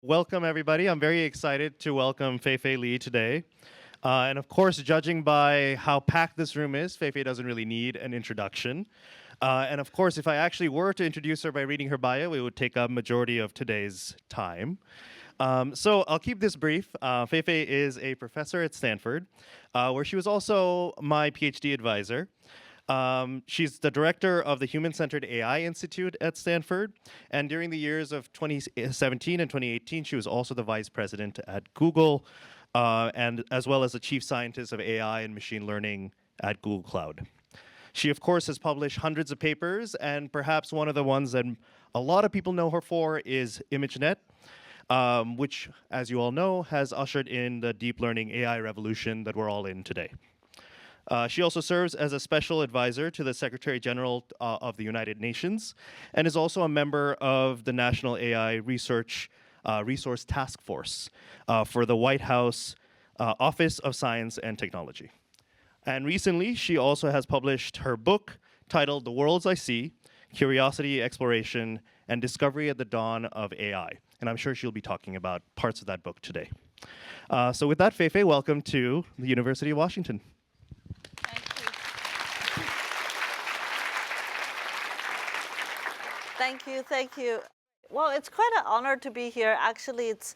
Welcome, everybody. I'm very excited to welcome Fei-Fei Li today. And of course, judging by how packed this room is, Fei-Fei doesn't really need an introduction. And of course, if I actually were to introduce her by reading her bio, it would take a majority of today's time. So I'll keep this brief. Fei-Fei is a professor at Stanford, where she was also my PhD advisor. She's the director of the Human-Centered AI Institute at Stanford. And during the years of 2017 and 2018, she was also the vice president at Google, and as well as the chief scientist of AI and machine learning at Google Cloud. She, of course, has published hundreds of papers, and perhaps one of the ones that a lot of people know her for is ImageNet, which, as you all know, has ushered in the deep learning AI revolution that we're all in today. She also serves as a special advisor to the Secretary General of the United Nations and is also a member of the National AI Resource Task Force for the White House Office of Science and Technology. And recently, she also has published her book titled The Worlds I See, Curiosity, Exploration, and Discovery at the Dawn of AI. And I'm sure she'll be talking about parts of that book today. So with that, Fei-Fei, welcome to the University of Washington. Thank you, thank you. Well, it's quite an honor to be here. Actually, it's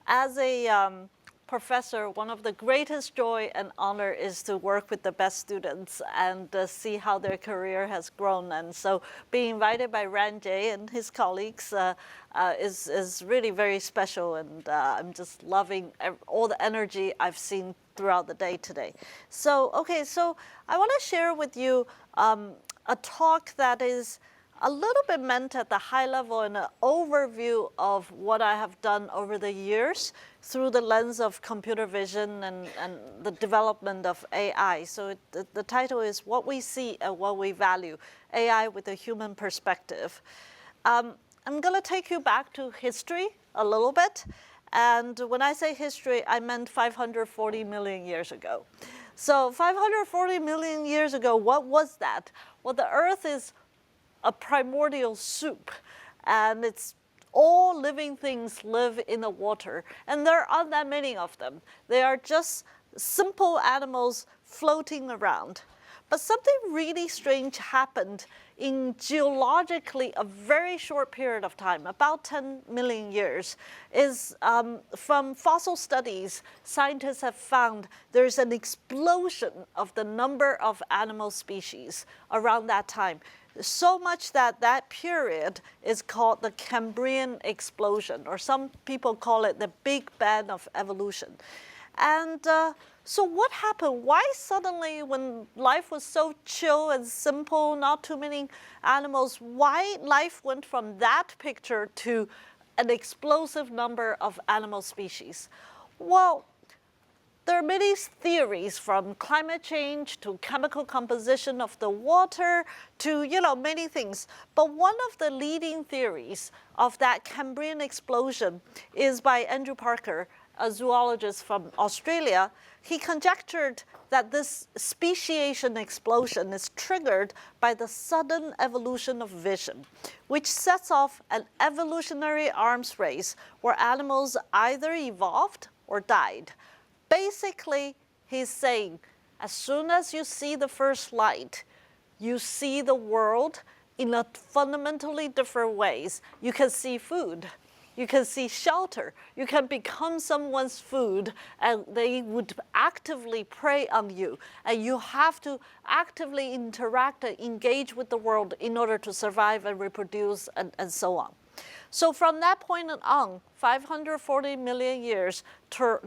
as a professor, one of the greatest joy and honor is to work with the best students and see how their career has grown. And so being invited by Ranjay and his colleagues is really very special. And I'm just loving all the energy I've seen throughout the day today. So, okay, so I want to share with you a talk that is a little bit meant at the high level and an overview of what I have done over the years through the lens of computer vision and the development of AI. So the title is What We See and What We Value, AI with a Human Perspective. I'm going to take you back to history a little bit. And when I say history, I meant 540 million years ago. So 540 million years ago, what was that? Well, the Earth is a primordial soup, and it's all living things live in the water, and there aren't that many of them. They are just simple animals floating around. But something really strange happened in geologically a very short period of time, about 10 million years, is from fossil studies, scientists have found there's an explosion of the number of animal species around that time. So much that that period is called the Cambrian explosion, or some people call it the Big Bang of evolution. And so what happened? Why suddenly, when life was so chill and simple, not too many animals, why life went from that picture to an explosive number of animal species? Well, there are many theories, from climate change to chemical composition of the water to, many things. But one of the leading theories of that Cambrian explosion is by Andrew Parker, a zoologist from Australia. He conjectured that this speciation explosion is triggered by the sudden evolution of vision, which sets off an evolutionary arms race where animals either evolved or died. Basically, he's saying, as soon as you see the first light, you see the world in a fundamentally different ways. You can see food, you can see shelter, you can become someone's food, and they would actively prey on you. And you have to actively interact and engage with the world in order to survive and reproduce and so on. So from that point on, 540 million years to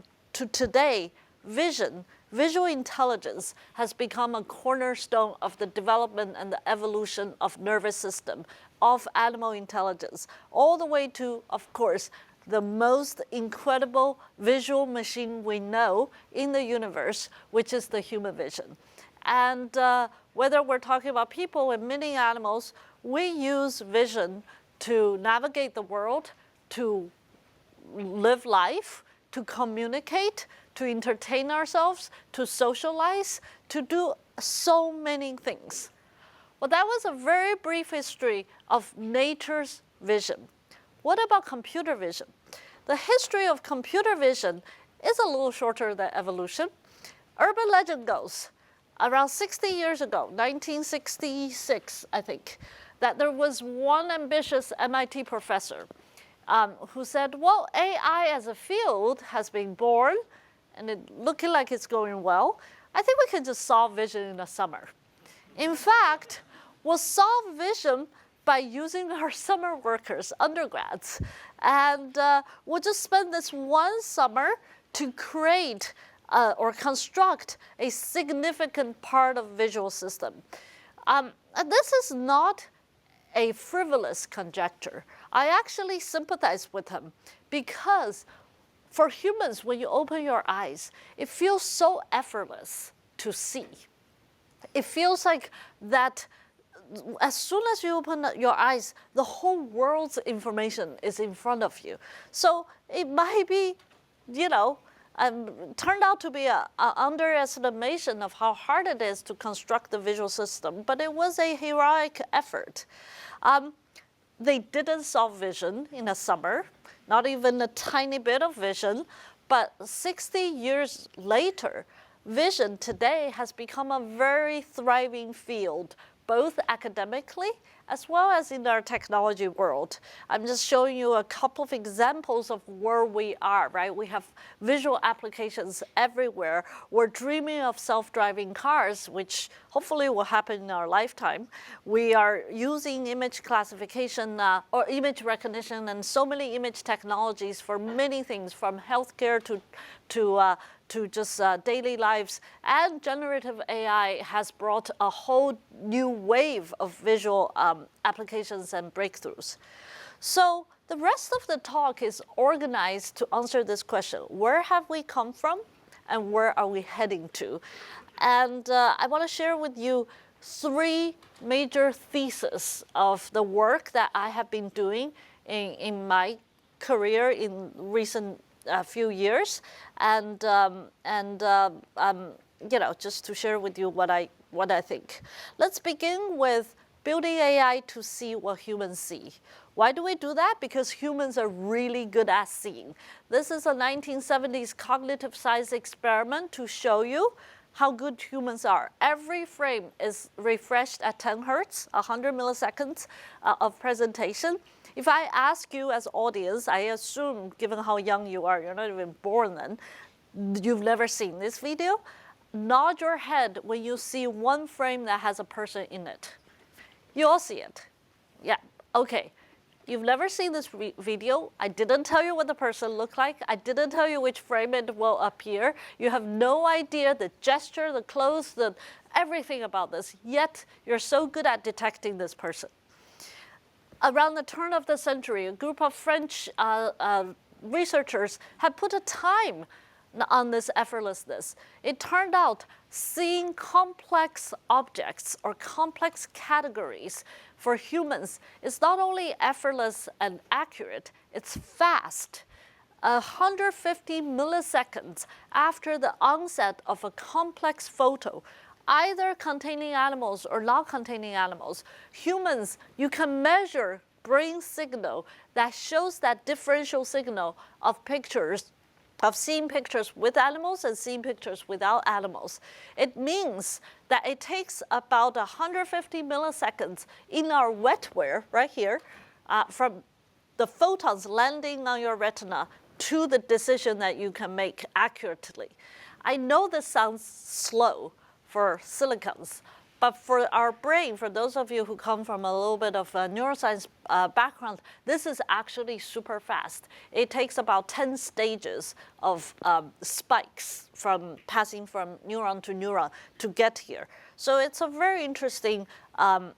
today, visual intelligence has become a cornerstone of the development and the evolution of nervous system, of animal intelligence, all the way to, of course, the most incredible visual machine we know in the universe, which is the human vision. And whether we're talking about people and many animals, we use vision to navigate the world, to live life, to communicate, to entertain ourselves, to socialize, to do so many things. Well, that was a very brief history of nature's vision. What about computer vision? the history of computer vision is a little shorter than evolution. Urban legend goes, around 60 years ago, 1966, I think, that there was one ambitious MIT professor who said, well, AI as a field has been born, and it looking like it's going well. I think we can just solve vision in the summer. In fact, we'll solve vision by using our summer workers, undergrads. And we'll just spend this one summer to create or construct a significant part of visual system. And this is not a frivolous conjecture. I actually sympathize with him because for humans, when you open your eyes, it feels so effortless to see. It feels like that as soon as you open your eyes, the whole world's information is in front of you. So it might be, turned out to be an underestimation of how hard it is to construct the visual system, but it was a heroic effort. They didn't solve vision in a summer, not even a tiny bit of vision, but 60 years later, vision today has become a very thriving field, both academically as well as in our technology world. I'm just showing you a couple of examples of where we are, right? We have visual applications everywhere. We're dreaming of self-driving cars, which hopefully will happen in our lifetime. We are using image classification or image recognition and so many image technologies for many things, from healthcare to just daily lives. And generative AI has brought a whole new wave of visual applications and breakthroughs. So the rest of the talk is organized to answer this question: where have we come from and where are we heading to? And I want to share with you 3 major theses of the work that I have been doing in my career in recent few years, and just to share with you what I think. Let's begin with building AI to see what humans see. Why do we do that? Because humans are really good at seeing. This is a 1970s cognitive science experiment to show you how good humans are. Every frame is refreshed at 10 hertz, 100 milliseconds of presentation. If I ask you as audience, I assume, given how young you are, you're not even born then, you've never seen this video, nod your head when you see one frame that has a person in it. You all see it. Yeah, okay. You've never seen this video. I didn't tell you what the person looked like. I didn't tell you which frame it will appear. You have no idea the gesture, the clothes, everything about this, yet you're so good at detecting this person. Around the turn of the century, a group of French researchers had put a time on this effortlessness. It turned out seeing complex objects or complex categories for humans is not only effortless and accurate, it's fast. 150 milliseconds after the onset of a complex photo, either containing animals or not containing animals, humans, you can measure brain signal that shows that differential signal of pictures, of seeing pictures with animals and seeing pictures without animals. It means that it takes about 150 milliseconds in our wetware, right here, from the photons landing on your retina to the decision that you can make accurately. I know this sounds slow for silicons, but for our brain, for those of you who come from a little bit of a neuroscience background, this is actually super fast. It takes about 10 stages of spikes from passing from neuron to neuron to get here. So it's a very interesting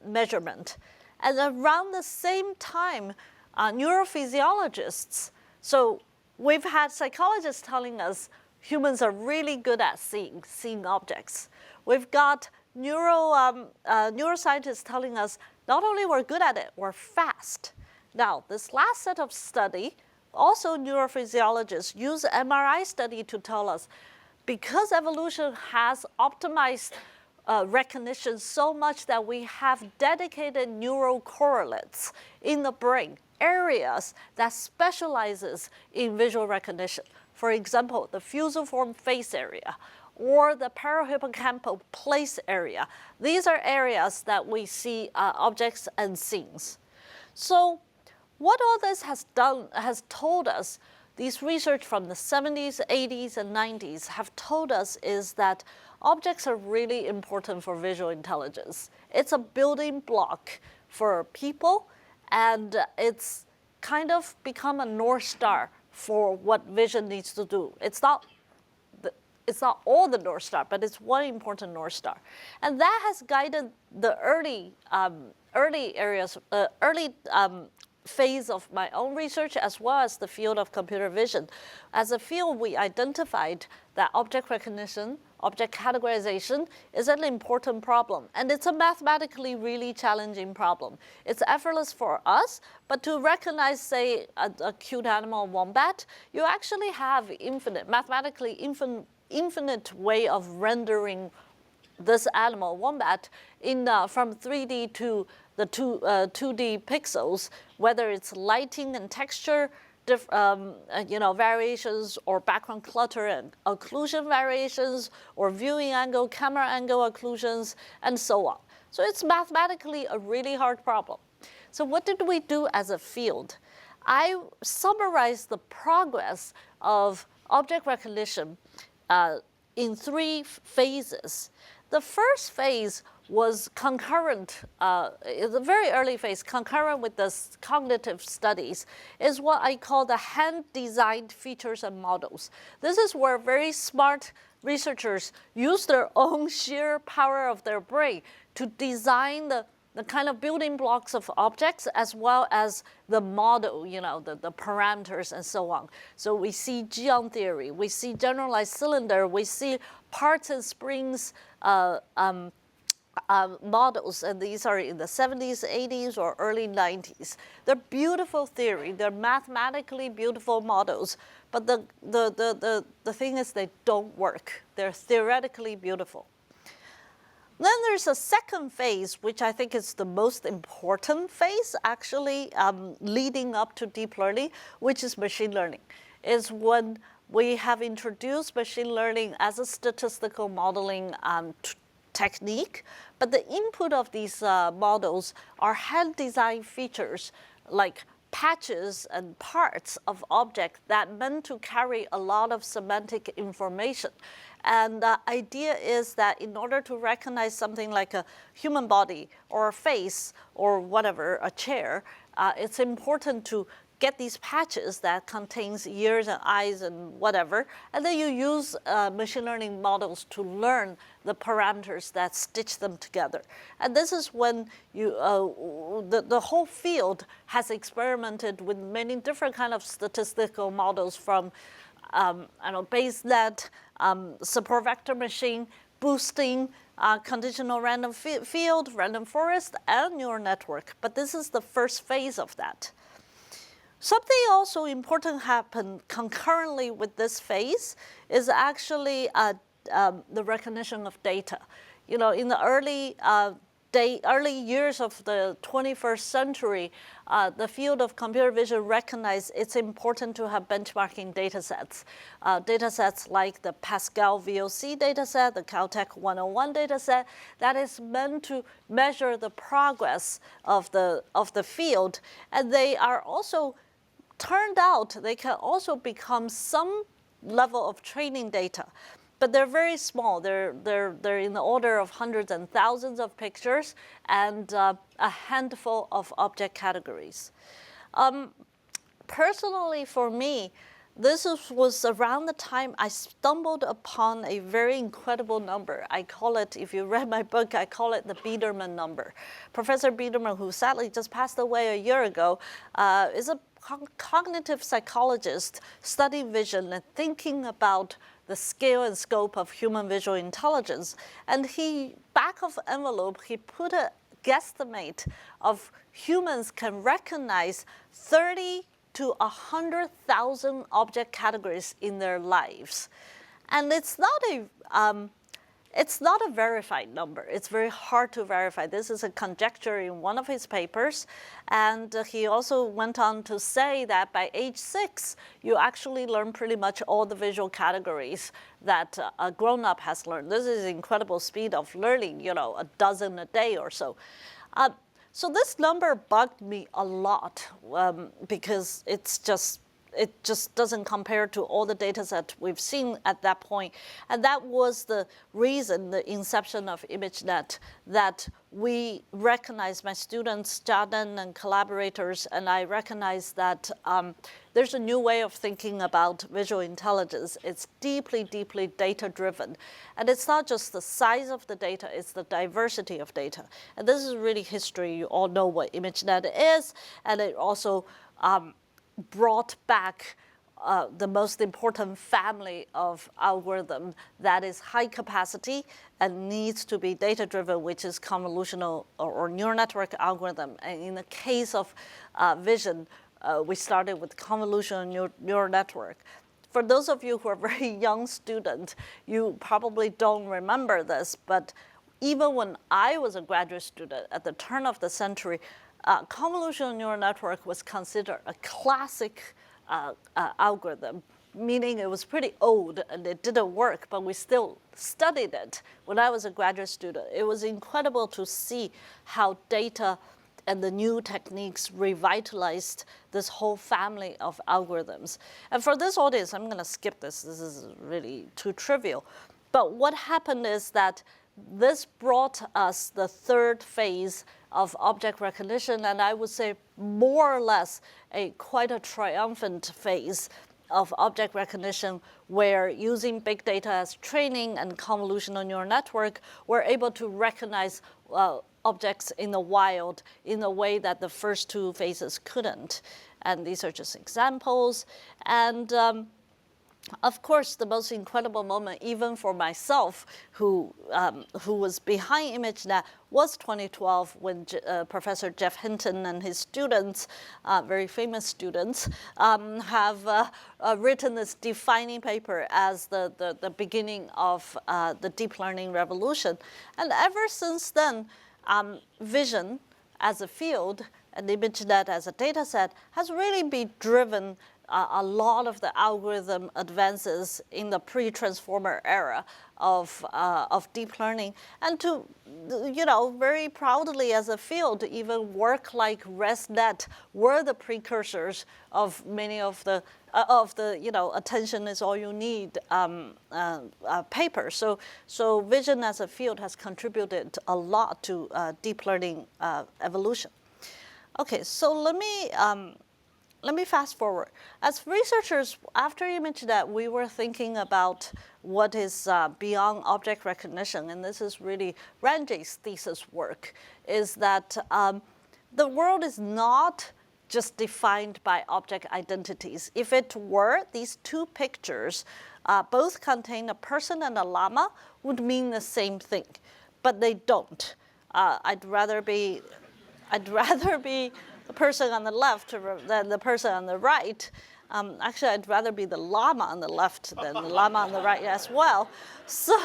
measurement. And around the same time, neurophysiologists, so we've had psychologists telling us humans are really good at seeing objects. We've got neuroscientists telling us not only we're good at it, we're fast. Now, this last set of study, also neurophysiologists use MRI study to tell us because evolution has optimized recognition so much that we have dedicated neural correlates in the brain, areas that specializes in visual recognition. For example, the fusiform face area or the parahippocampal place area. These are areas that we see objects and scenes. So what all this has told us, these research from the 70s, 80s, and 90s have told us is that objects are really important for visual intelligence. It's a building block for people, and it's kind of become a North Star for what vision needs to do. It's not all the North Star, but it's one important North Star. And that has guided the early phase of my own research, as well as the field of computer vision. As a field, we identified that object recognition, object categorization is an important problem. And it's a mathematically really challenging problem. It's effortless for us, but to recognize, say, a cute animal, wombat, you actually have mathematically infinite way of rendering this animal, wombat, from 3D to the 2D pixels, whether it's lighting and texture, variations, or background clutter and occlusion variations, or viewing angle, camera angle occlusions, and so on. So it's mathematically a really hard problem. So what did we do as a field? I summarized the progress of object recognition in 3 phases. The first phase was concurrent, the very early phase, concurrent with the cognitive studies, is what I call the hand-designed features and models. This is where very smart researchers use their own sheer power of their brain to design the kind of building blocks of objects, as well as the model, the parameters and so on. So we see geon theory, we see generalized cylinder, we see parts and springs models, and these are in the 70s, 80s, or early 90s. They're beautiful theory, they're mathematically beautiful models, but the thing is they don't work. They're theoretically beautiful. Then there's a second phase, which I think is the most important phase, actually, leading up to deep learning, which is machine learning. Is when we have introduced machine learning as a statistical modeling technique, but the input of these models are hand-designed features like patches and parts of objects that meant to carry a lot of semantic information. And the idea is that in order to recognize something like a human body or a face or whatever, a chair, it's important to get these patches that contains ears and eyes and whatever, and then you use machine learning models to learn the parameters that stitch them together. And this is when the whole field has experimented with many different kind of statistical models, from BaseNet, support vector machine, boosting, conditional random field, random forest, and neural network. But this is the first phase of that. Something also important happened concurrently with this phase is actually the recognition of data. In the early years of the 21st century, the field of computer vision recognized it's important to have benchmarking datasets. Datasets like the Pascal VOC dataset, the Caltech 101 dataset, that is meant to measure the progress of the field. And they are also turned out they can also become some level of training data, but they're very small. They're in the order of hundreds and thousands of pictures and a handful of object categories. Personally, for me, this was around the time I stumbled upon a very incredible number. I call it, if you read my book, I call it the Biederman number. Professor Biederman, who sadly just passed away a year ago, is a cognitive psychologist studying vision and thinking about the scale and scope of human visual intelligence. And back of envelope, he put a guesstimate of humans can recognize 30 to 100,000 object categories in their lives. And it's not It's not a verified number. It's very hard to verify. This is a conjecture in one of his papers. And he also went on to say that by age 6, you actually learn pretty much all the visual categories that a grown-up has learned. This is incredible speed of learning, a dozen a day or so. So this number bugged me a lot because it just doesn't compare to all the data set we've seen at that point. And that was the reason, the inception of ImageNet, that we recognize, my students, Jiaden and collaborators, and I recognize that there's a new way of thinking about visual intelligence. It's deeply, deeply data-driven. And it's not just the size of the data, it's the diversity of data. And this is really history. You all know what ImageNet is, and it also brought back the most important family of algorithm that is high capacity and needs to be data-driven, which is convolutional or neural network algorithm. And in the case of vision, we started with convolutional neural network. For those of you who are very young students, you probably don't remember this, but even when I was a graduate student at the turn of the century, convolutional neural network was considered a classic algorithm, meaning it was pretty old and it didn't work, but we still studied it when I was a graduate student. It was incredible to see how data and the new techniques revitalized this whole family of algorithms. And for this audience, I'm going to skip this. This is really too trivial. But what happened is that this brought us the third phase of object recognition, and I would say more or less quite a triumphant phase of object recognition, where using big data as training and convolutional neural network, we're able to recognize objects in the wild in a way that the first two phases couldn't. And these are just examples. And of course, the most incredible moment, even for myself, who was behind ImageNet, was 2012 when Professor Jeff Hinton and his students, very famous students, have written this defining paper as the beginning of the deep learning revolution. And ever since then, vision as a field and ImageNet as a data set has really been driven a lot of the algorithm advances in the pre-transformer era of deep learning, and to, very proudly as a field, even work like ResNet were the precursors of many of the attention is all you need papers. So vision as a field has contributed a lot to deep learning evolution. Okay, so let me fast forward. As researchers, after ImageNet, we were thinking about what is beyond object recognition, and this is really Ranjay's thesis work, is that the world is not just defined by object identities. If it were, these two pictures both contain a person and a llama would mean the same thing, but they don't. I'd rather be the person on the left than the person on the right. Actually, I'd rather be the llama on the left than the llama on the right as well. So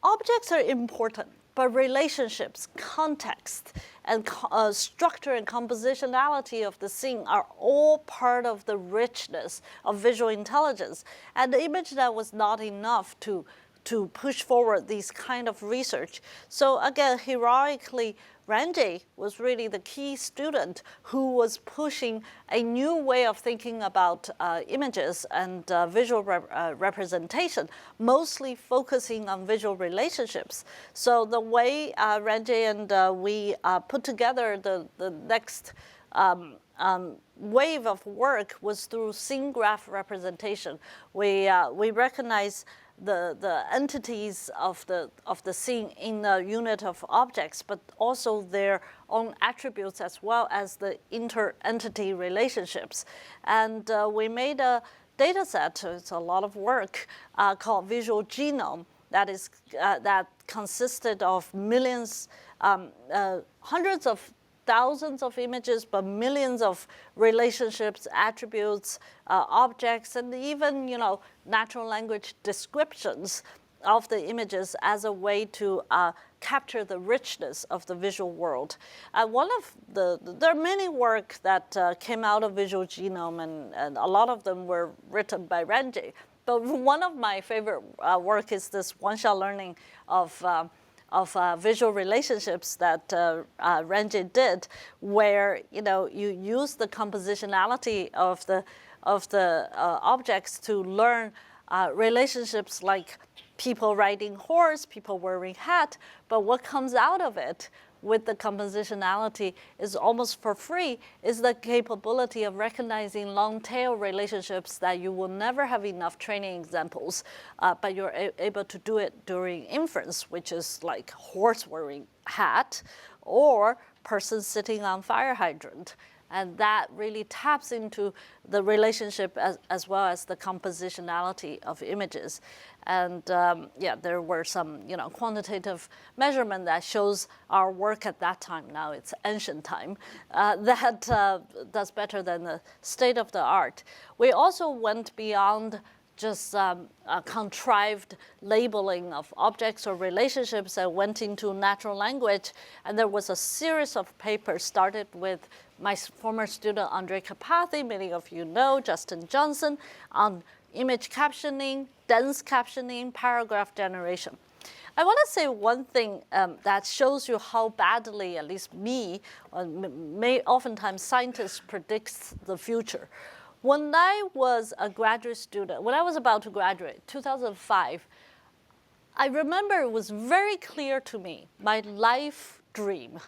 objects are important, but relationships, context, and structure and compositionality of the scene are all part of the richness of visual intelligence. And the ImageNet was not enough to push forward these kind of research. So again, heroically, Ranjay was really the key student who was pushing a new way of thinking about images and visual representation, mostly focusing on visual relationships. So the way Ranjay and we put together the next wave of work was through scene graph representation. We recognize the entities of the scene in the unit of objects, but also their own attributes as well as the inter-entity relationships. And we made a data set, it's a lot of work, called Visual Genome, that consisted of millions, hundreds of thousands of images, but millions of relationships, attributes, objects, and even, natural language descriptions of the images as a way to capture the richness of the visual world. There are many work that came out of visual genome, and a lot of them were written by Ranjay. But one of my favorite work is this one-shot learning of visual relationships that Ranjay did, where you use the compositionality of the objects to learn relationships like people riding horse, people wearing hat, but what comes out of it with the compositionality is almost for free, is the capability of recognizing long tail relationships that you will never have enough training examples, but you're able to do it during inference, which is like horse wearing hat or person sitting on fire hydrant. And that really taps into the relationship as well as the compositionality of images. And there were some quantitative measurement that shows our work at that time, now it's ancient time, that does better than the state of the art. We also went beyond just contrived labeling of objects or relationships that went into natural language. And there was a series of papers started with my former student, Andre Kapathi, many of you know, Justin Johnson, on image captioning, dense captioning, paragraph generation. I want to say one thing that shows you how badly, at least me, oftentimes scientists predicts the future. When I was a graduate student, when I was about to graduate, 2005, I remember it was very clear to me, my life dream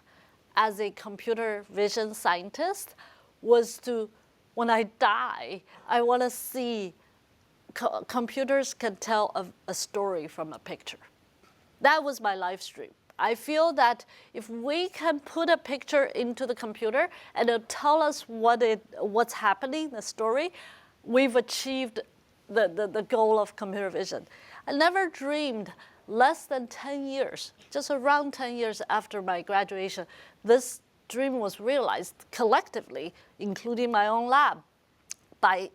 as a computer vision scientist was to, when I die, I want to see computers can tell a story from a picture. That was my life dream. I feel that if we can put a picture into the computer and it'll tell us what's happening, the story, we've achieved the goal of computer vision. I never dreamed less than 10 years, just around 10 years after my graduation, this dream was realized collectively, including my own lab, by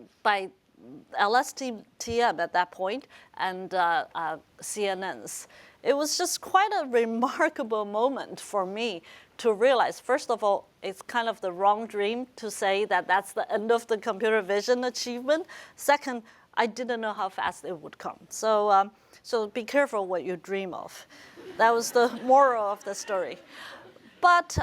LSTM at that point and CNNs. It was just quite a remarkable moment for me to realize, first of all, it's kind of the wrong dream to say that that's the end of the computer vision achievement. Second, I didn't know how fast it would come. So be careful what you dream of. That was the moral of the story. But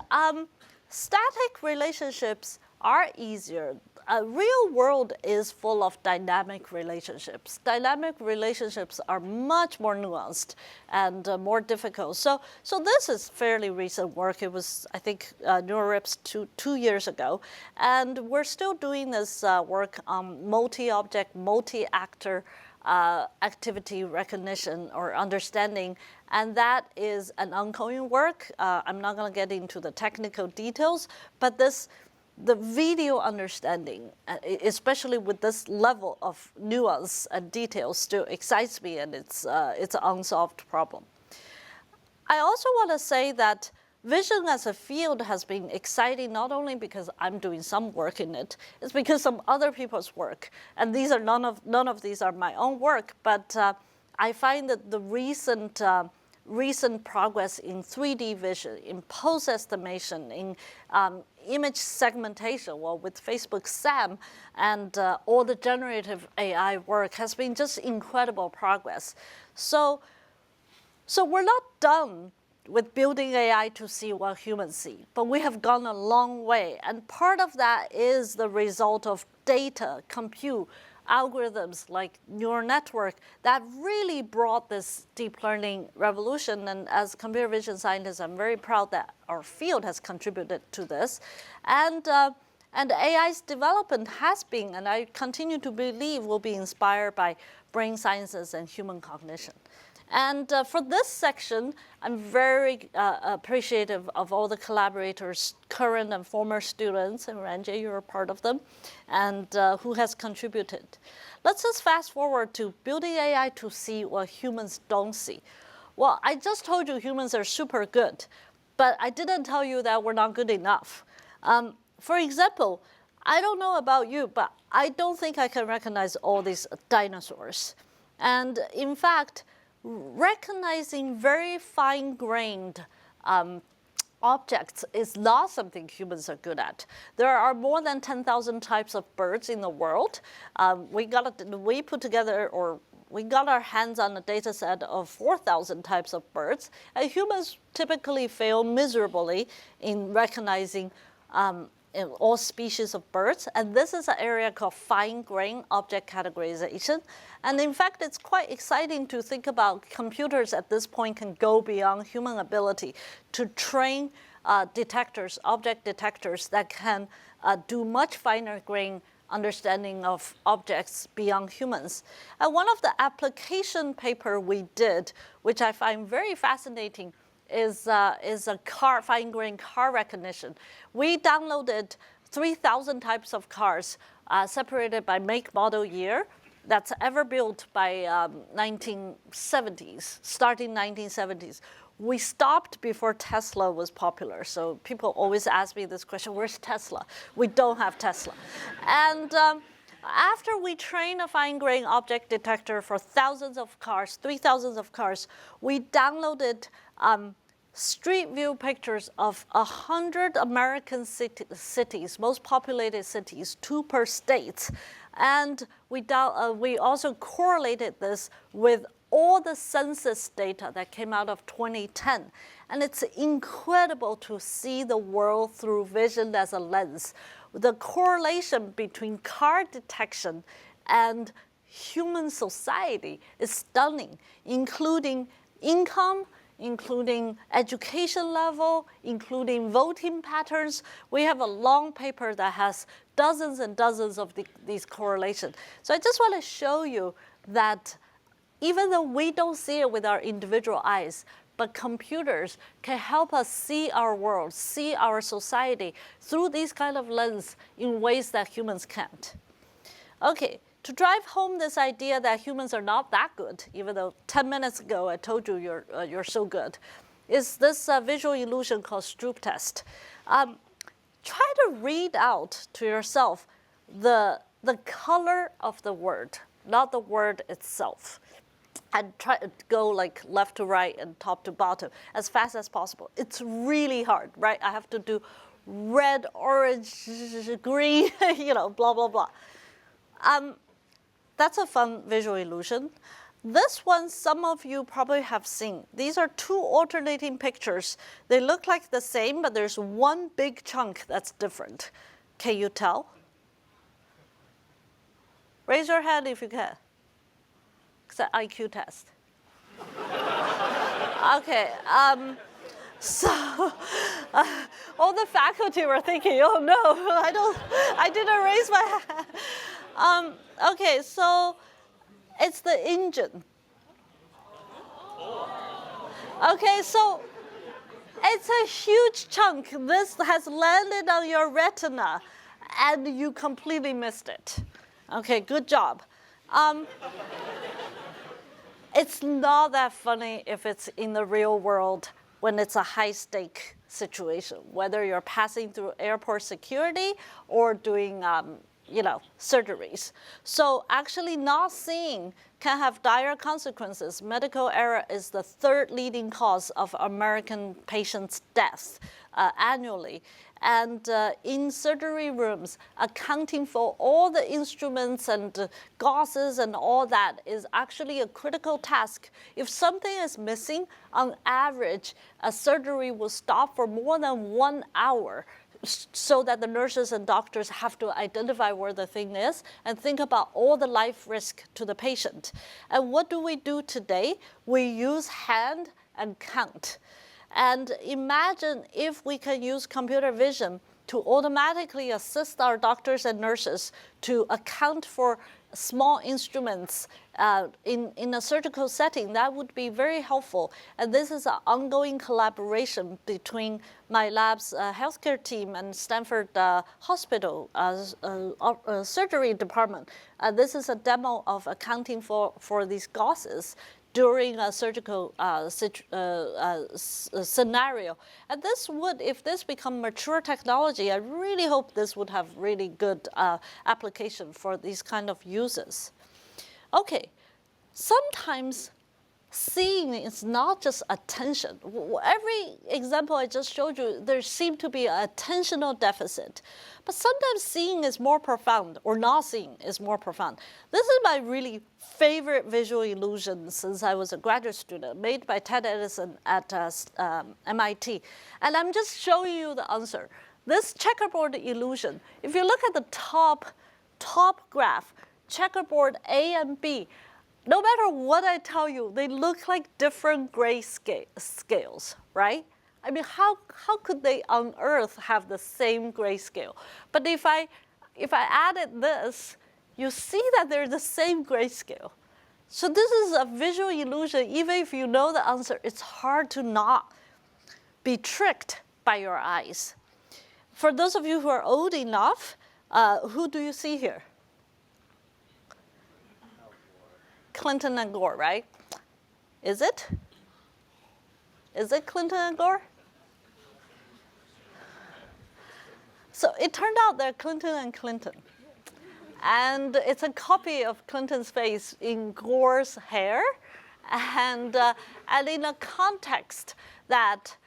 static relationships are easier. Real world is full of dynamic relationships. Dynamic relationships are much more nuanced and more difficult. So this is fairly recent work. It was, I think, NeurosCience 2 years ago. And we're still doing this work on multi-object, multi-actor activity recognition or understanding. And that is an ongoing work. I'm not going to get into the technical details, but the video understanding, especially with this level of nuance and detail, still excites me, and it's an unsolved problem. I also want to say that vision as a field has been exciting not only because I'm doing some work in it, it's because some other people's work, and these are none of these are my own work, but I find that the recent progress in 3D vision, in pose estimation, in image segmentation, well, with Facebook SAM and all the generative AI work has been just incredible progress. So we're not done with building AI to see what humans see, but we have gone a long way. And part of that is the result of data, compute, algorithms like neural network that really brought this deep learning revolution. And as computer vision scientists, I'm very proud that our field has contributed to this. And AI's development has been, and I continue to believe, will be inspired by brain sciences and human cognition. And for this section, I'm very appreciative of all the collaborators, current and former students, and Ranjay, you're a part of them, and who has contributed. Let's just fast forward to building AI to see what humans don't see. Well, I just told you humans are super good, But I didn't tell you that we're not good enough. For example, I don't know about you, but I don't think I can recognize all these dinosaurs. And in fact, recognizing very fine-grained objects is not something humans are good at. There are more than 10,000 types of birds in the world. We put together, or we got our hands on a data set of 4,000 types of birds, and humans typically fail miserably in recognizing in all species of birds. And this is an area called fine-grained object categorization. And in fact, it's quite exciting to think about computers at this point can go beyond human ability to train detectors, object detectors that can do much finer grain understanding of objects beyond humans. And one of the application paper we did, which I find very fascinating, is a fine-grained car recognition. We downloaded 3,000 types of cars separated by make, model, year that's ever built by 1970s, starting 1970s. We stopped before Tesla was popular. So people always ask me this question, where's Tesla? We don't have Tesla. And after we trained a fine-grained object detector for thousands of cars, 3,000 of cars, we downloaded street view pictures of 100 American cities, most populated cities, 2 per state. And we also correlated this with all the census data that came out of 2010. And it's incredible to see the world through vision as a lens. The correlation between car detection and human society is stunning, including income, including education level, including voting patterns. We have a long paper that has dozens and dozens of these correlations. So I just want to show you that even though we don't see it with our individual eyes, but computers can help us see our world, see our society through these kind of lens in ways that humans can't. Okay. To drive home this idea that humans are not that good, even though 10 minutes ago I told you you're so good, is this visual illusion called Stroop test. Try to read out to yourself the color of the word, not the word itself. And try to go like left to right and top to bottom as fast as possible. It's really hard, right? I have to do red, orange, green, blah, blah, blah. That's a fun visual illusion. This one, some of you probably have seen. These are 2 alternating pictures. They look like the same, but there's one big chunk that's different. Can you tell? Raise your hand if you can. It's an IQ test. Okay. So all the faculty were thinking, oh no, I didn't raise my hand. Okay, so it's the engine. Okay, so it's a huge chunk. This has landed on your retina, and you completely missed it. Okay, good job. It's not that funny if it's in the real world when it's a high-stake situation, whether you're passing through airport security or doing surgeries. So actually not seeing can have dire consequences. Medical error is the 3rd leading cause of American patients' deaths annually. And in surgery rooms, accounting for all the instruments and gauzes and all that is actually a critical task. If something is missing, on average, a surgery will stop for more than 1 hour so that the nurses and doctors have to identify where the thing is and think about all the life risk to the patient. And what do we do today? We use hand and count. And imagine if we can use computer vision to automatically assist our doctors and nurses to account for small instruments in a surgical setting. That would be very helpful. And this is an ongoing collaboration between my lab's healthcare team and Stanford Hospital surgery department. This is a demo of accounting for these gauzes during a surgical scenario. And this would, if this become mature technology, I really hope this would have really good application for these kind of uses. Okay, sometimes seeing is not just attention. Every example I just showed you, there seemed to be an attentional deficit. But sometimes seeing is more profound, or not seeing is more profound. This is my really favorite visual illusion since I was a graduate student, made by Ted Edison at MIT. And I'm just showing you the answer. This checkerboard illusion, if you look at the top graph, checkerboard A and B, no matter what I tell you, they look like different gray scales, right? I mean, how could they on Earth have the same grayscale? But if I added this, you see that they're the same grayscale. So this is a visual illusion. Even if you know the answer, it's hard to not be tricked by your eyes. For those of you who are old enough, who do you see here? Clinton and Gore, right? Is it? Is it Clinton and Gore? So it turned out they're Clinton and Clinton. And it's a copy of Clinton's face in Gore's hair, and in a context that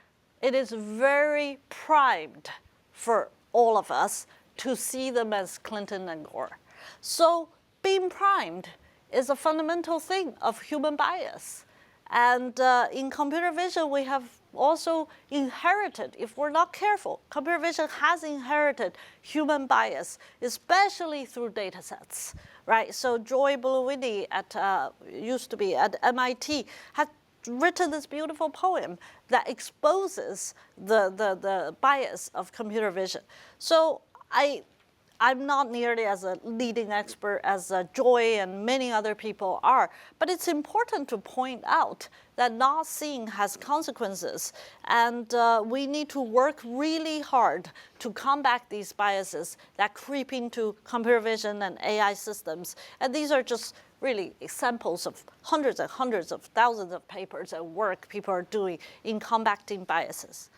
it is very primed for all of us to see them as Clinton and Gore. So being primed is a fundamental thing of human bias. And in computer vision, we have also inherited, if we're not careful, computer vision has inherited human bias, especially through data sets, right? So Joy Bulawini used to be at MIT, had written this beautiful poem that exposes the bias of computer vision. So I'm not nearly as a leading expert as Joy and many other people are, but it's important to point out that not seeing has consequences, and we need to work really hard to combat these biases that creep into computer vision and AI systems. And these are just really examples of hundreds and hundreds of thousands of papers and work people are doing in combating biases.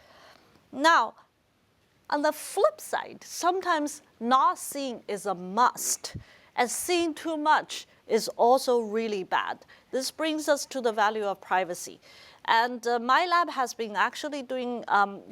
Now, on the flip side, sometimes not seeing is a must, and seeing too much is also really bad. This brings us to the value of privacy. And my lab has been actually doing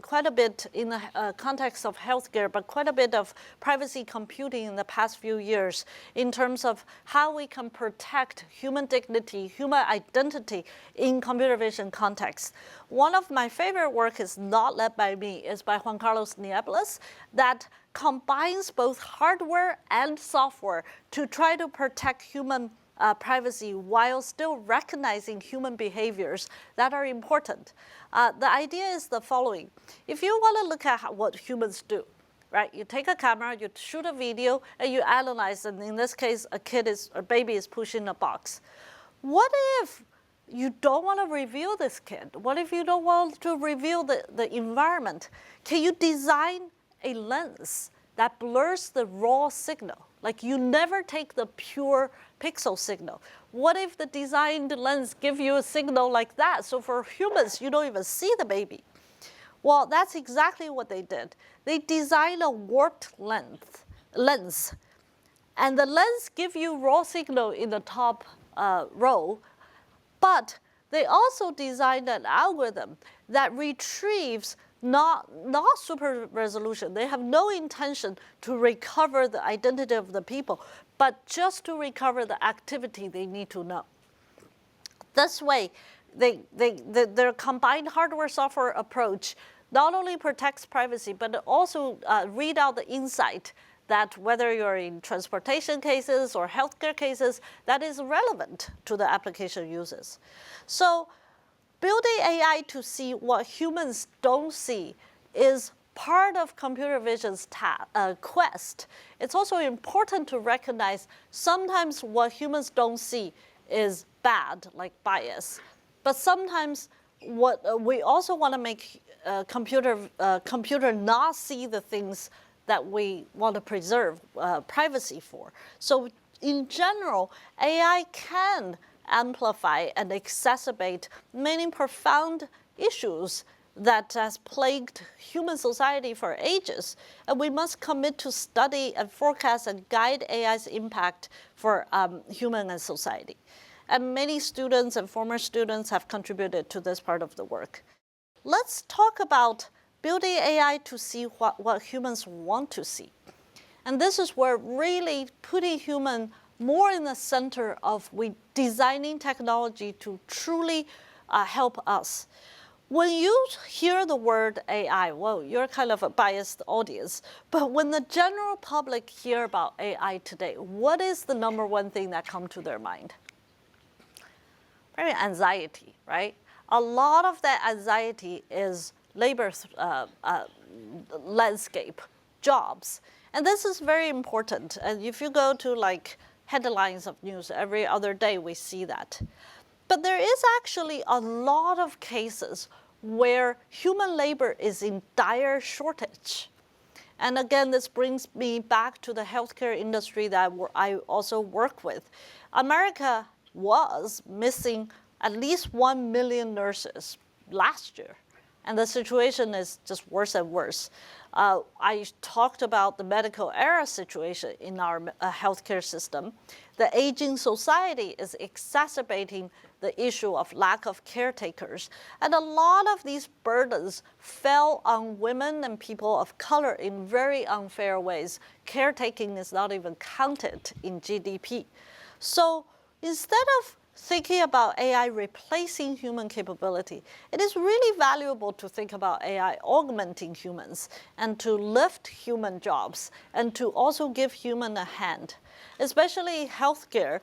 quite a bit in the context of healthcare, but quite a bit of privacy computing in the past few years in terms of how we can protect human dignity, human identity in computer vision context. One of my favorite work is not led by me, is by Juan Carlos Nieblas, that combines both hardware and software to try to protect human privacy while still recognizing human behaviors that are important. The idea is the following. If you want to look at what humans do, right? You take a camera, you shoot a video, and you analyze, and in this case, a baby is pushing a box. What if you don't want to reveal this kid? What if you don't want to reveal the environment? Can you design a lens that blurs the raw signal? Like you never take the pure pixel signal. What if the designed lens give you a signal like that? So for humans, you don't even see the baby. Well, that's exactly what they did. They designed a warped lens. And the lens gives you raw signal in the top row, but they also designed an algorithm that retrieves not super resolution. They have no intention to recover the identity of the people, but just to recover the activity they need to know. This way, their combined hardware-software approach not only protects privacy, but it also read out the insight that whether you're in transportation cases or healthcare cases, that is relevant to the application uses. So building AI to see what humans don't see is part of computer vision's quest. It's also important to recognize sometimes what humans don't see is bad, like bias. But sometimes what we also want to make computer not see the things that we want to preserve privacy for. So in general, AI can amplify and exacerbate many profound issues that has plagued human society for ages. And we must commit to study and forecast and guide AI's impact for human and society. And many students and former students have contributed to this part of the work. Let's talk about building AI to see what humans want to see. And this is where really putting human more in the center of designing technology to truly help us. When you hear the word AI, well, you're kind of a biased audience, but when the general public hear about AI today, what is the number one thing that comes to their mind? Maybe anxiety, right? A lot of that anxiety is labor landscape, jobs. And this is very important. And if you go to like headlines of news, every other day we see that. But there is actually a lot of cases where human labor is in dire shortage. And again, this brings me back to the healthcare industry that I also work with. America was missing at least 1 million nurses last year. And the situation is just worse and worse. I talked about the medical era situation in our healthcare system. The aging society is exacerbating the issue of lack of caretakers. And a lot of these burdens fell on women and people of color in very unfair ways. Caretaking is not even counted in GDP. So instead of thinking about AI replacing human capability, it is really valuable to think about AI augmenting humans and to lift human jobs and to also give human a hand. Especially healthcare,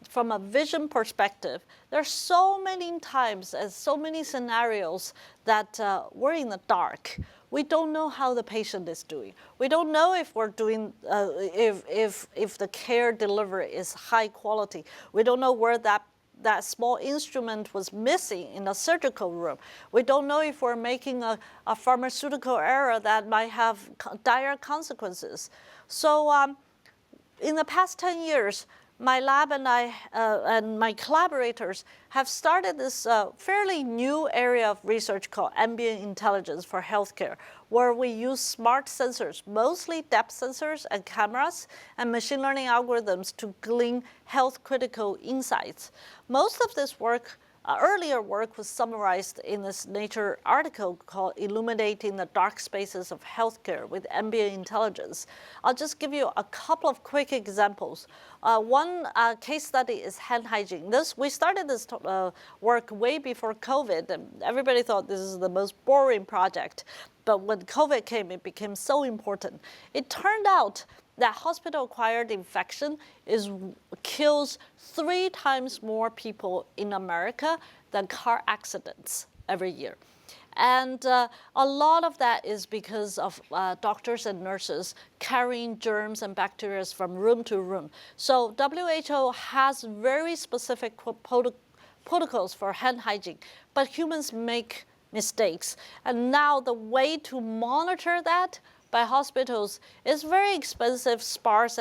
from a vision perspective, there are so many times and so many scenarios that we're in the dark. We don't know how the patient is doing. We don't know if we're doing, if the care delivery is high quality. We don't know where that small instrument was missing in a surgical room. We don't know if we're making a pharmaceutical error that might have dire consequences. So in the past 10 years, my lab and I and my collaborators have started this fairly new area of research called ambient intelligence for healthcare, where we use smart sensors, mostly depth sensors and cameras, and machine learning algorithms to glean health critical insights. Most of this work, earlier work, was summarized in this Nature article called Illuminating the Dark Spaces of Healthcare with Ambient Intelligence. I'll just give you a couple of quick examples. One case study is hand hygiene. We started this work way before COVID, and everybody thought this is the most boring project. But when COVID came, it became so important. It turned out that hospital-acquired infection kills 3 times more people in America than car accidents every year. And a lot of that is because of doctors and nurses carrying germs and bacteria from room to room. So WHO has very specific protocols for hand hygiene, but humans make mistakes. And now the way to monitor that by hospitals is very expensive, sparse,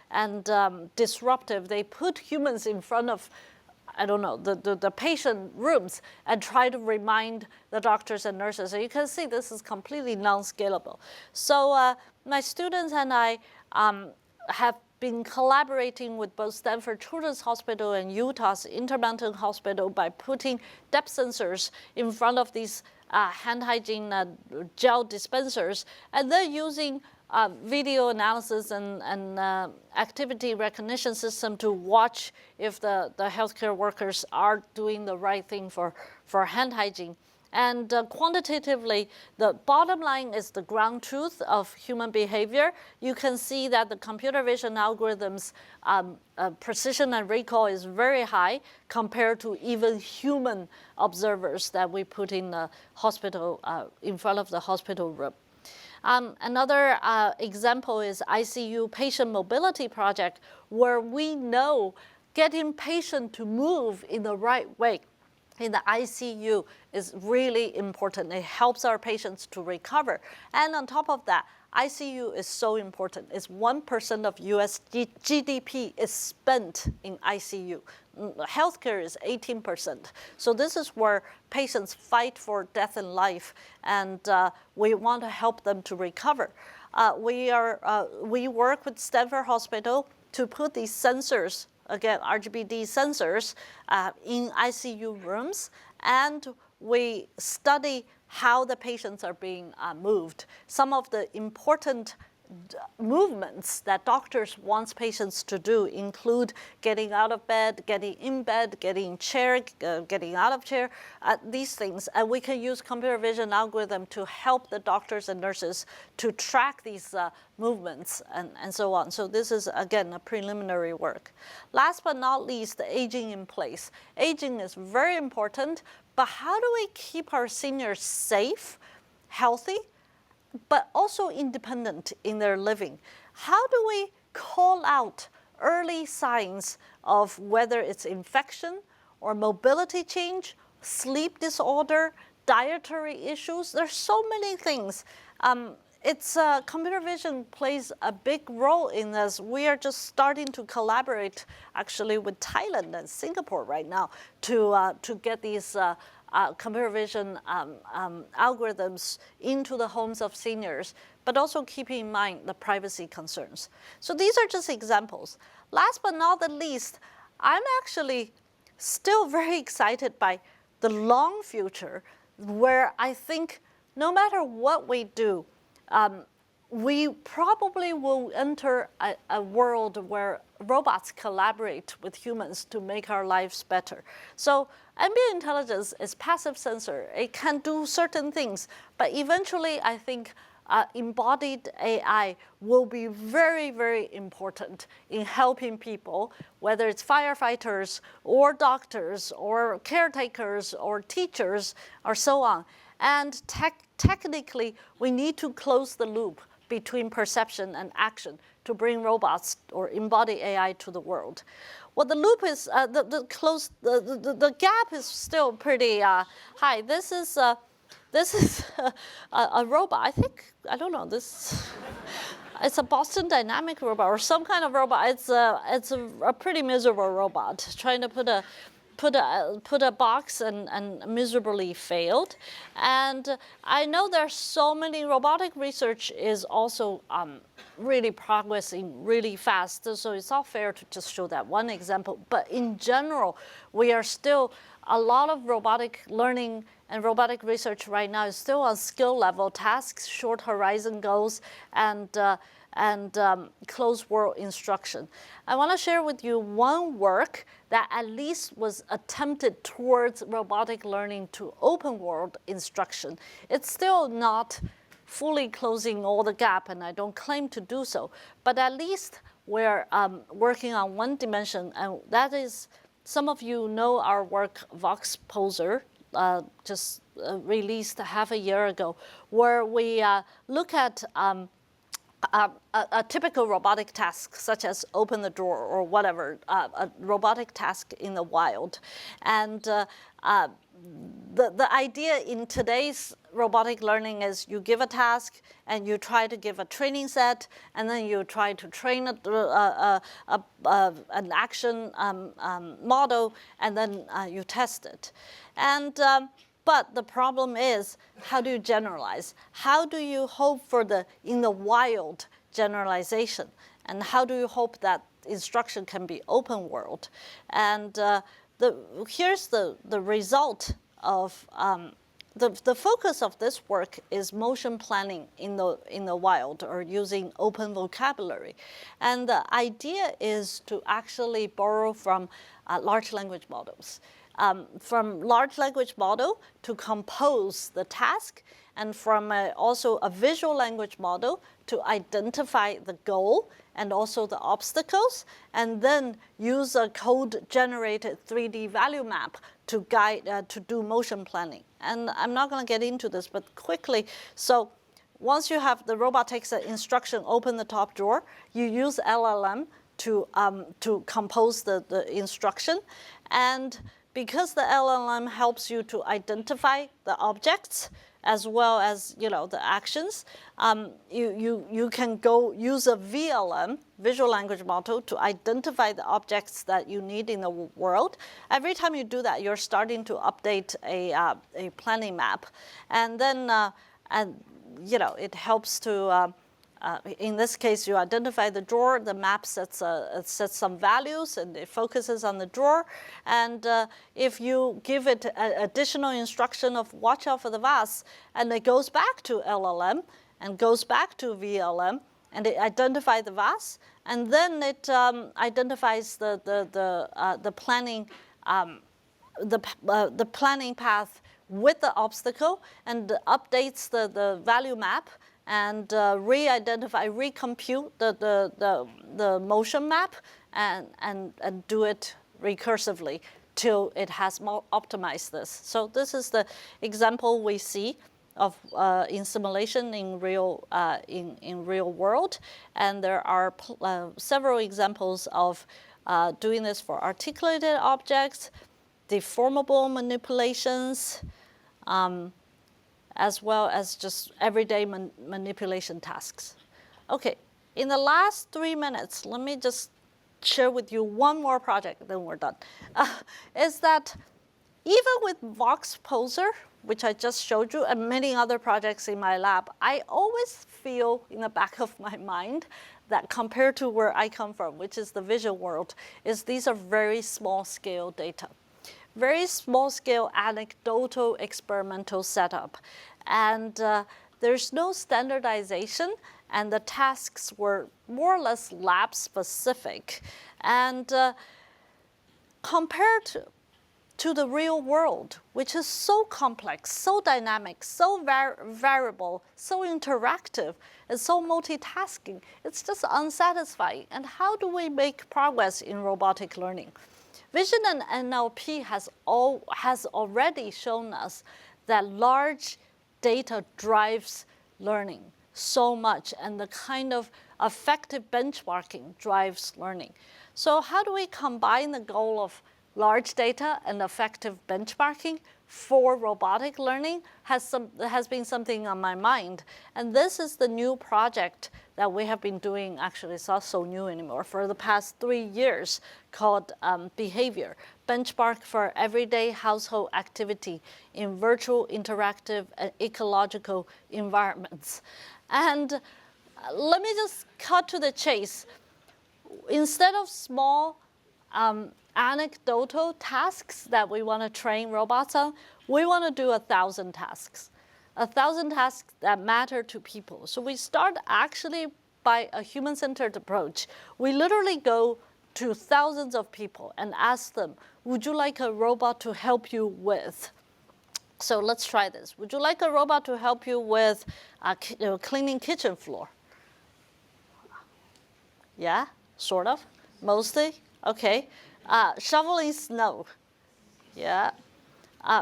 and disruptive. They put humans in front of, I don't know, the patient rooms and try to remind the doctors and nurses. So you can see this is completely non-scalable. So my students and I have been collaborating with both Stanford Children's Hospital and Utah's Intermountain Hospital by putting depth sensors in front of these hand hygiene gel dispensers, and they're using video analysis and activity recognition system to watch if the healthcare workers are doing the right thing for hand hygiene. And quantitatively, the bottom line is the ground truth of human behavior. You can see that the computer vision algorithms' precision and recall is very high compared to even human observers that we put in the hospital, in front of the hospital room. Another example is ICU patient mobility project, where we know getting patient to move in the right way in the ICU is really important. It helps our patients to recover. And on top of that, ICU is so important. It's 1% of US GDP is spent in ICU. Healthcare is 18%. So this is where patients fight for death and life, and we want to help them to recover. We work with Stanford Hospital to put these sensors, again, RGBD sensors, in ICU rooms, and we study how the patients are being moved. Some of the important movements that doctors want patients to do include getting out of bed, getting in bed, getting in chair, getting out of chair, these things. And we can use computer vision algorithm to help the doctors and nurses to track these movements and so on. So this is, again, a preliminary work. Last but not least, the aging in place. Aging is very important, but how do we keep our seniors safe, healthy, but also independent in their living? How do we call out early signs of whether it's infection or mobility change, sleep disorder, dietary issues? There's so many things. Computer vision plays a big role in this. We are just starting to collaborate actually with Thailand and Singapore right now to get these computer vision algorithms into the homes of seniors, but also keeping in mind the privacy concerns. So these are just examples. Last but not the least, I'm actually still very excited by the long future, where I think no matter what we do, we probably will enter a world where robots collaborate with humans to make our lives better. So ambient intelligence is passive sensor. It can do certain things, but eventually I think embodied AI will be very, very important in helping people, whether it's firefighters or doctors or caretakers or teachers or so on. And technically, we need to close the loop between perception and action to bring robots or embodied AI to the world. Well, the loop is, the gap is still pretty high. This is a robot. I don't know, it's a Boston Dynamics robot or some kind of robot. It's a pretty miserable robot trying to put a box and miserably failed. And I know there's so many robotic research is also really progressing really fast. So it's not fair to just show that one example. But in general, we are still, a lot of robotic learning and robotic research right now is still on skill level tasks, short horizon goals, and closed world instruction. I want to share with you one work that at least was attempted towards robotic learning to open world instruction. It's still not fully closing all the gap, and I don't claim to do so, but at least we're working on one dimension, and that is, some of you know our work, Vox Poser, just released half a year ago, where we look at a typical robotic task, such as open the door or whatever, a robotic task in the wild. And the idea in today's robotic learning is you give a task and you try to give a training set, and then you try to train an action model, and then you test it. And but the problem is, how do you generalize? How do you hope for in the wild generalization? And how do you hope that instruction can be open world? And here's the result of the focus of this work is motion planning in the wild, or using open vocabulary. And the idea is to actually borrow from large language models. From large language model to compose the task, and from also a visual language model to identify the goal and also the obstacles, and then use a code-generated 3D value map to guide, to do motion planning. And I'm not going to get into this, but quickly, so once you have the robot takes an instruction, open the top drawer, you use LLM to compose the instruction, and because the LLM helps you to identify the objects as well as the actions, you can go use a VLM, visual language model, to identify the objects that you need in the world. Every time you do that, you're starting to update a planning map, and then it helps to. In this case, you identify the drawer, the map sets some values, and it focuses on the drawer. And if you give it additional instruction of watch out for the vase, and it goes back to LLM, and goes back to VLM, and it identifies the vase, and then it identifies the planning the planning path with the obstacle, and updates the value map, and recompute the motion map, and do it recursively till it has more optimized this. So this is the example we see of in simulation in real world, and there are several examples of doing this for articulated objects, deformable manipulations, as well as just everyday manipulation tasks. Okay, in the last 3 minutes, let me just share with you one more project, then we're done. Is that even with Vox Poser, which I just showed you, and many other projects in my lab, I always feel in the back of my mind that compared to where I come from, which is the visual world, is these are very small scale data. Very small scale anecdotal experimental setup. And there's no standardization, and the tasks were more or less lab specific. And compared to the real world, which is so complex, so dynamic, so variable, so interactive, and so multitasking, it's just unsatisfying. And how do we make progress in robotic learning? Vision and NLP has already shown us that large data drives learning so much, and the kind of effective benchmarking drives learning. So how do we combine the goal of large data and effective benchmarking for robotic learning has been something on my mind. And this is the new project that we have been doing, actually it's not so new anymore, for the past 3 years, called Behavior, Benchmark for Everyday Household Activity in Virtual, Interactive, and Ecological Environments. And let me just cut to the chase. Instead of small anecdotal tasks that we want to train robots on, we want to do 1,000 tasks. 1,000 tasks that matter to people. So we start actually by a human-centered approach. We literally go to thousands of people and ask them, would you like a robot to help you with? So let's try this. Would you like a robot to help you with cleaning kitchen floor? Yeah, sort of, mostly, okay. Shoveling snow, yeah.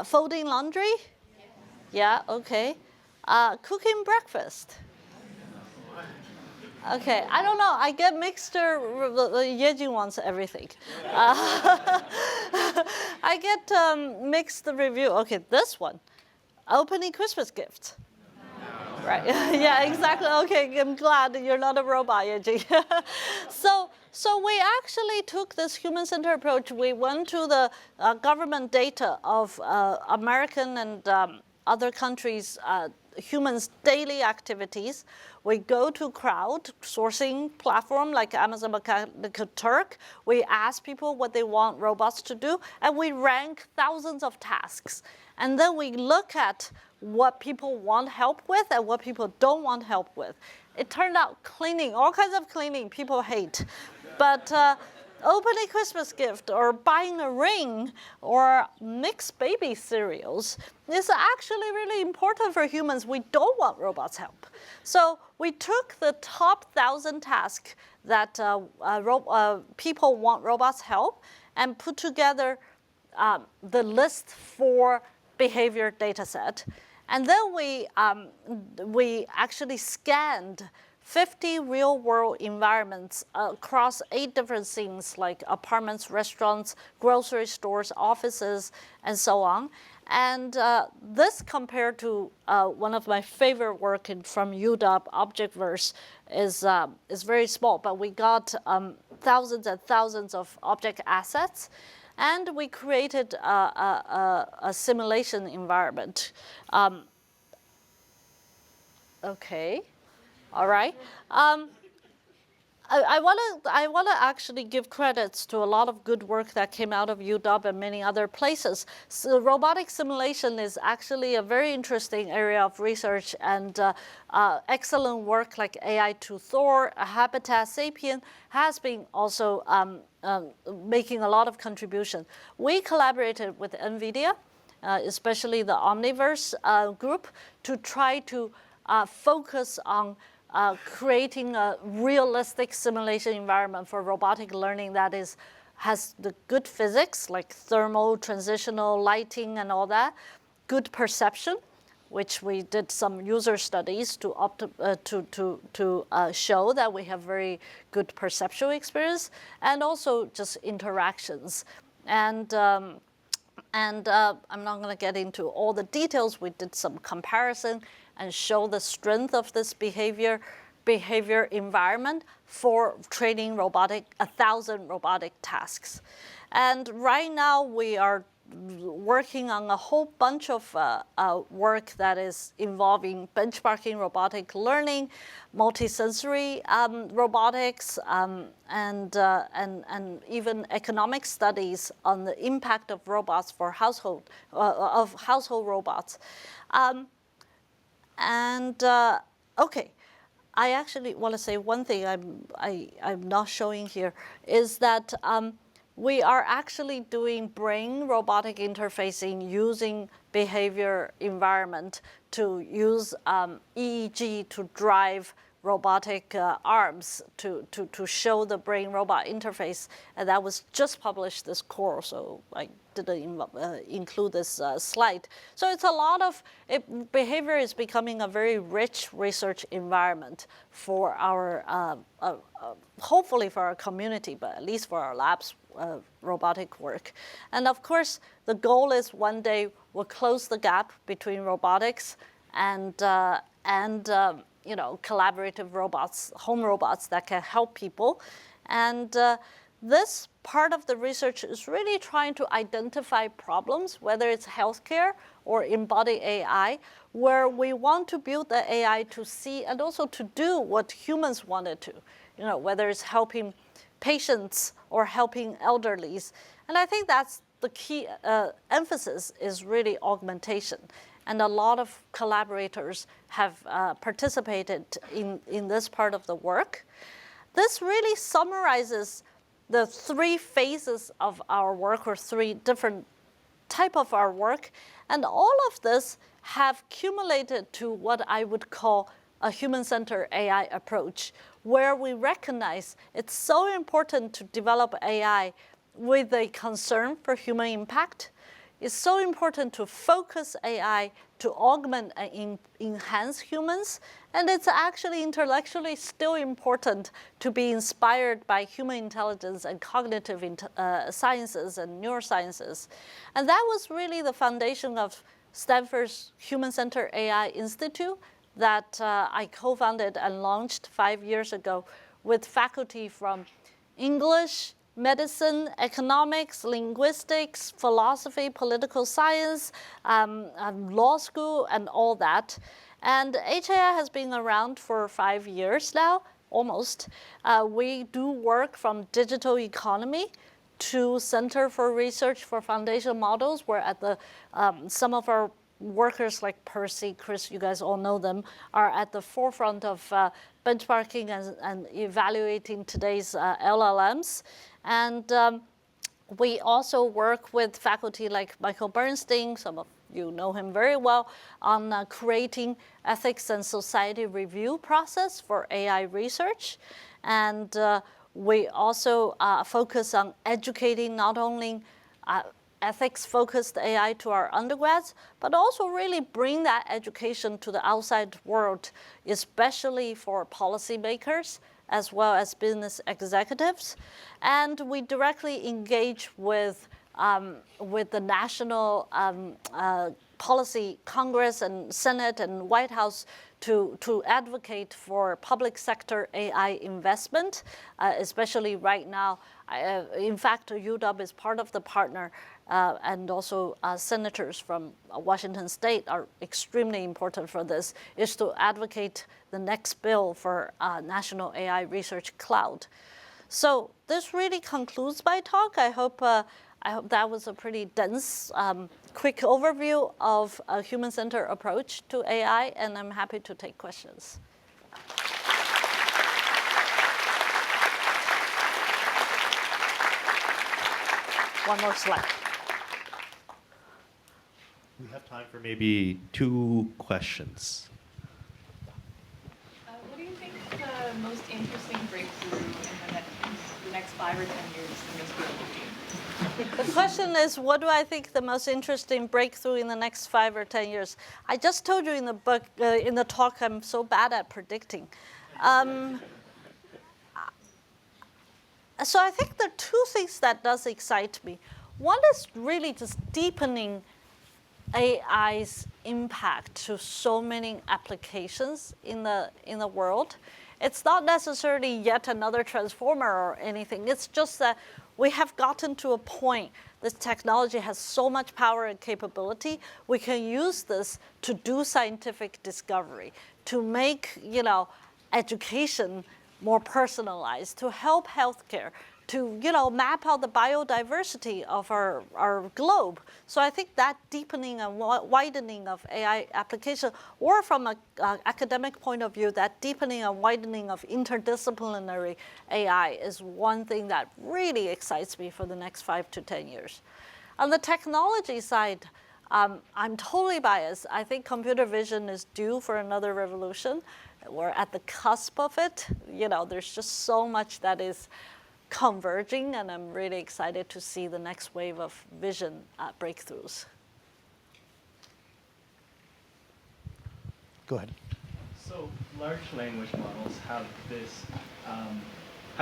Folding laundry, yeah, okay. Cooking breakfast. Okay, I don't know, I get mixture, Yejin wants everything. I get mixed review. Okay, this one, opening Christmas gifts. Right, yeah, exactly, okay, I'm glad you're not a robot, Yejin. So we actually took this human-centered approach. We went to the government data of American and other countries' humans' daily activities. We go to crowdsourcing platform like Amazon Mechanical Turk. We ask people what they want robots to do, and we rank thousands of tasks. And then we look at what people want help with and what people don't want help with. It turned out cleaning, all kinds of cleaning, people hate. But opening Christmas gift or buying a ring or mixed baby cereals is actually really important for humans. We don't want robots' help. So we took the top 1,000 tasks that people want robots' help and put together the list for behavior dataset. And then we actually scanned 50 real-world environments across 8 different scenes, like apartments, restaurants, grocery stores, offices, and so on. And this compared to one of my favorite work from UW, Objectverse, is very small, but we got thousands and thousands of object assets. And we created a simulation environment. Okay, all right. I want to actually give credits to a lot of good work that came out of UW and many other places. So robotic simulation is actually a very interesting area of research, and excellent work like AI to Thor, Habitat Sapien has been also making a lot of contribution. We collaborated with NVIDIA, especially the Omniverse group, to try to focus on creating a realistic simulation environment for robotic learning that has the good physics, like thermal, transitional, lighting, and all that, good perception, which we did some user studies to show that we have very good perceptual experience, and also just interactions. And I'm not going to get into all the details. We did some comparison and show the strength of this behavior environment for training 1,000 robotic tasks. And right now we are working on a whole bunch of work that is involving benchmarking robotic learning, multisensory robotics, and even economic studies on the impact of robots for household robots. Okay, I actually want to say one thing I'm not showing here is that we are actually doing brain robotic interfacing using behavior environment to use EEG to drive robotic arms to show the brain-robot interface. And that was just published this quarter, so I didn't include this slide. So it's a lot of, behavior is becoming a very rich research environment for our, hopefully for our community, but at least for our labs robotic work. And of course, the goal is one day we'll close the gap between robotics and collaborative robots, home robots that can help people. And this part of the research is really trying to identify problems, whether it's healthcare or embodied AI, where we want to build the AI to see and also to do what humans wanted to, whether it's helping patients or helping elderlies. And I think that's the key emphasis is really augmentation. And a lot of collaborators have participated in this part of the work. This really summarizes the 3 phases of our work, or 3 different type of our work. And all of this have cumulated to what I would call a human-centered AI approach, where we recognize it's so important to develop AI with a concern for human impact. It's so important to focus AI to augment and enhance humans. And it's actually intellectually still important to be inspired by human intelligence and cognitive sciences and neurosciences. And that was really the foundation of Stanford's Human-Centered AI Institute that I co-founded and launched 5 years ago with faculty from English, medicine, economics, linguistics, philosophy, political science, law school, and all that. And HAI has been around for 5 years now, almost. We do work from digital economy to Center for Research for Foundation Models, where at the some of our workers like Percy, Chris, you guys all know them, are at the forefront of benchmarking and evaluating today's LLMs. And we also work with faculty like Michael Bernstein, some of you know him very well, on creating ethics and society review process for AI research. And we also focus on educating not only ethics-focused AI to our undergrads, but also really bring that education to the outside world, especially for policymakers as well as business executives. And we directly engage with the national policy, Congress and Senate and White House to advocate for public sector AI investment, especially right now. In fact, UW is part of the partner, and also senators from Washington State are extremely important for this, is to advocate the next bill for National AI Research Cloud. So this really concludes my talk. I hope that was a pretty dense, quick overview of a human-centered approach to AI, and I'm happy to take questions. One more slide. We have time for maybe 2 questions. What do you think the most interesting breakthrough in the next 5 or 10 years in this field will be? The question is, what do I think the most interesting breakthrough in the next 5 or 10 years? I just told you in the book, in the talk, I'm so bad at predicting. So I think there are 2 things that does excite me. One is really just deepening AI's impact to so many applications in the world. It's not necessarily yet another transformer or anything. It's just that we have gotten to a point, this technology has so much power and capability, we can use this to do scientific discovery, to make, education more personalized, to help healthcare, to map out the biodiversity of our globe. So I think that deepening and widening of AI application, or from an academic point of view, that deepening and widening of interdisciplinary AI is one thing that really excites me for the next 5 to 10 years. On the technology side, I'm totally biased. I think computer vision is due for another revolution. We're at the cusp of it. There's just so much that is converging, and I'm really excited to see the next wave of vision breakthroughs. Go ahead. So large language models have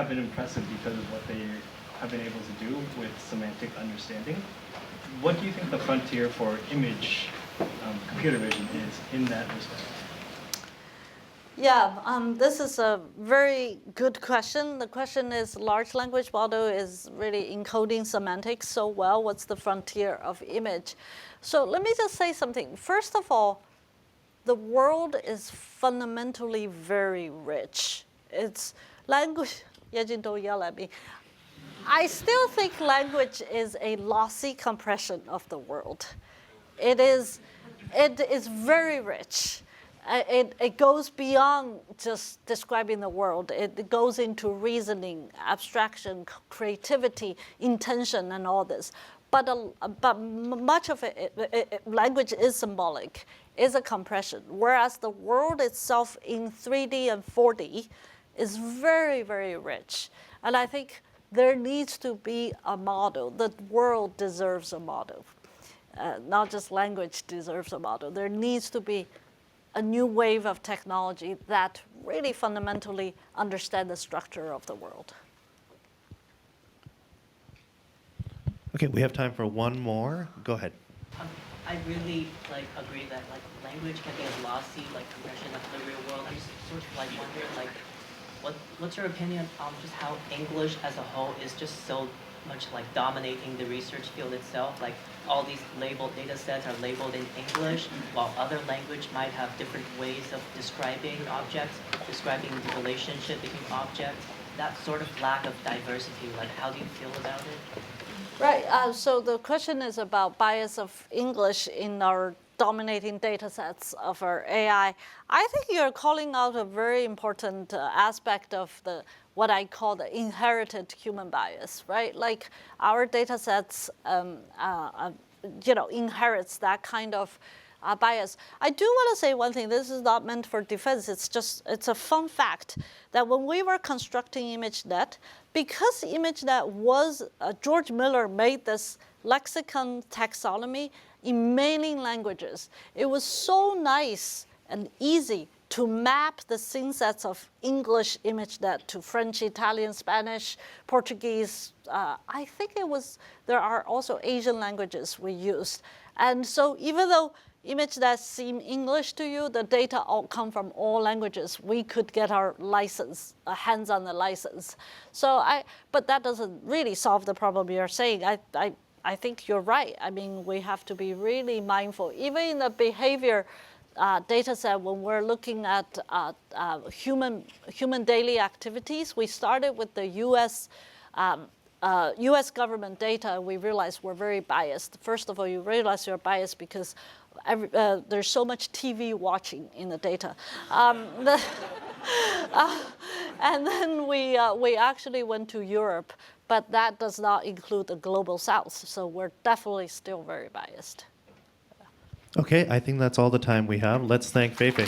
been impressive because of what they have been able to do with semantic understanding. What do you think the frontier for image computer vision is in that respect? Yeah, this is a very good question. The question is, large language model is really encoding semantics so well. What's the frontier of image? So let me just say something. First of all, the world is fundamentally very rich. It's language. Don't yell at me. I still think language is a lossy compression of the world. It is very rich. It goes beyond just describing the world. It goes into reasoning, abstraction, creativity, intention, and all this. But much of it, language is symbolic, is a compression, whereas the world itself in 3D and 4D is very, very rich. And I think there needs to be a model. The world deserves a model. Not just language deserves a model. There needs to be a new wave of technology that really fundamentally understand the structure of the world. Okay, we have time for one more. Go ahead. I really agree that language can be a lossy compression of the real world. I just sort of wonder what's your opinion on just how English as a whole is just so much dominating the research field itself? All these labeled data sets are labeled in English, while other language might have different ways of describing objects, describing the relationship between objects. That sort of lack of diversity, how do you feel about it? Right, so the question is about bias of English in our dominating data sets of our AI. I think you're calling out a very important aspect of what I call the inherited human bias, right? Our data sets, inherits that kind of bias. I do want to say one thing. This is not meant for defense. It's a fun fact that when we were constructing ImageNet, because ImageNet was, George Miller made this lexicon taxonomy in many languages. It was so nice and easy to map the scene sets of English ImageNet to French, Italian, Spanish, Portuguese. I think there are also Asian languages we used. And so even though ImageNet seem English to you, the data all come from all languages. We could get our license, hands on the license. But that doesn't really solve the problem you're saying. I think you're right. I mean, we have to be really mindful. Even in the behavior data set, when we're looking at human daily activities, we started with the US government data, and we realized we're very biased. First of all, you realize you're biased because there's so much TV watching in the data. And then we actually went to Europe, but that does not include the global south, so we're definitely still very biased. Okay, I think that's all the time we have. Let's thank Fei-Fei.